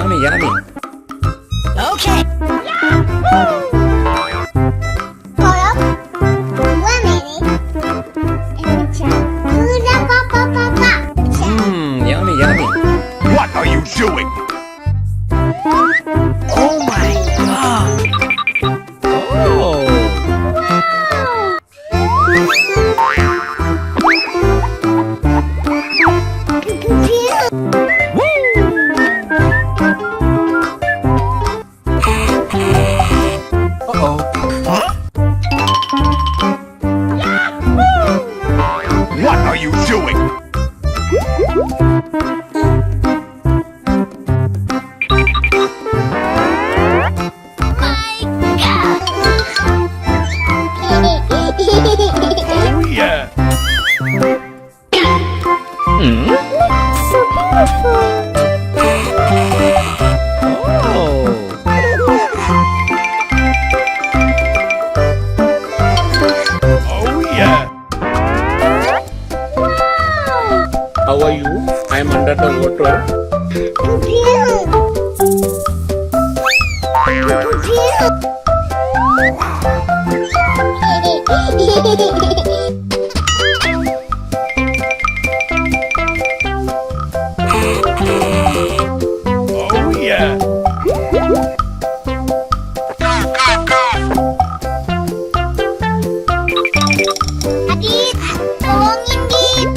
yummy, yummy. Okay. Carp, 1 minute. And Yummy, yummy. What are you doing? Oh my god. Oh. Uh-oh. Huh? What are you doing? Oh yeah. Oh yeah. How are you? I'm under the water. Oh yeah. Adit, tolongin Dit.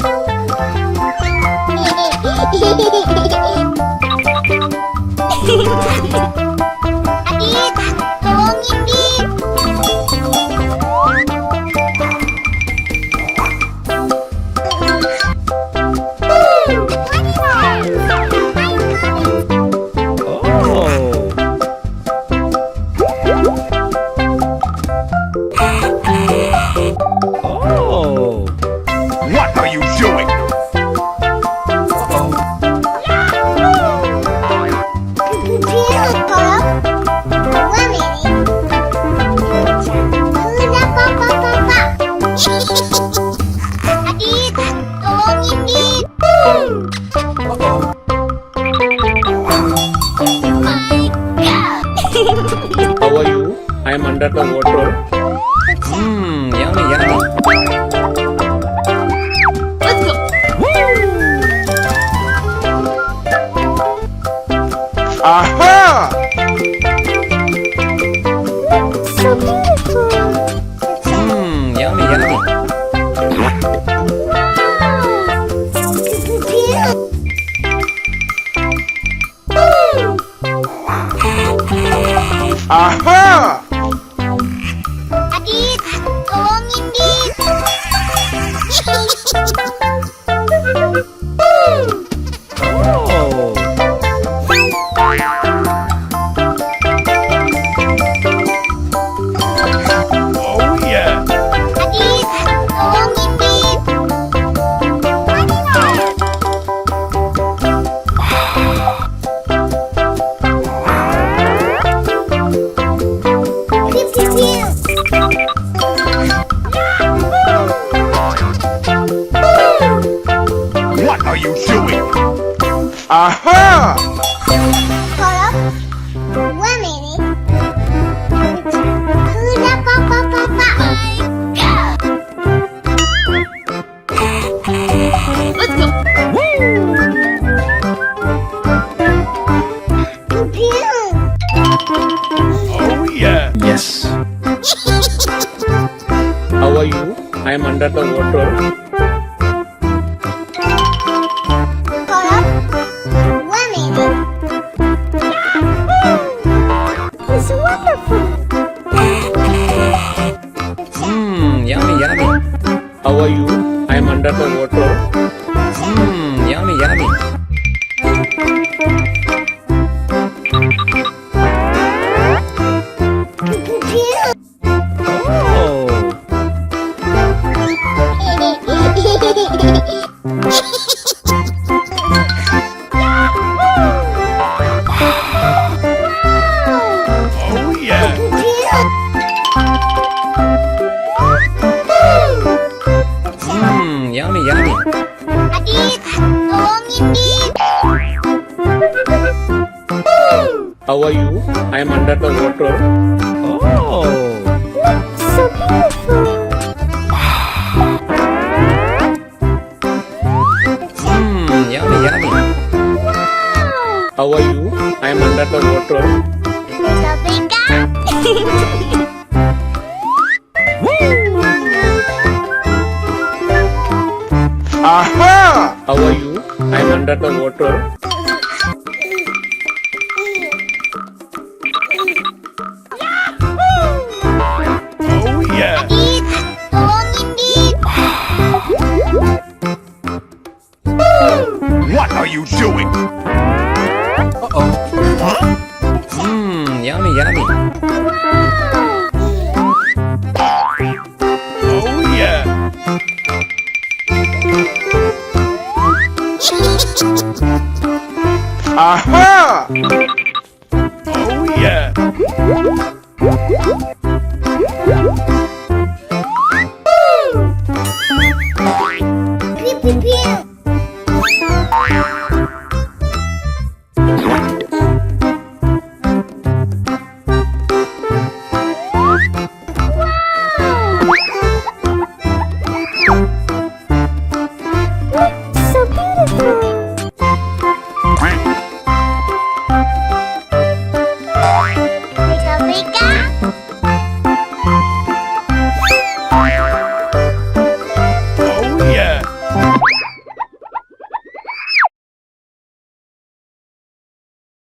Adit, tolongin Dit. Oh. Oh. What are you doing? Uh-oh. Carp, 1 minute. Adit, tolongin Dit. Uh-oh. How are you? I'm under the water. Yummy, yummy. Let's go. Aha! So beautiful. Yummy, yummy. Aha! Adit, tolongin Dit. Oh. Oh yeah. Adit, tolongin Dit. What are you doing? Aha! Carp, 1 minute. Let's go. Oh yeah. Yes. How are you? I'm under the water. Carp, 1 minute. It's wonderful. Yummy, yummy. How are you? I'm under the water. Yummy, yummy. Oh. How are you? I am under the water. Oh. So beautiful. Yummy, yummy. How are you? I am under the water. So big guy. Aha! How are you? I am under the water. Oh yeah. Eat. Tolongin Dit. What are you doing? Yummy, yummy.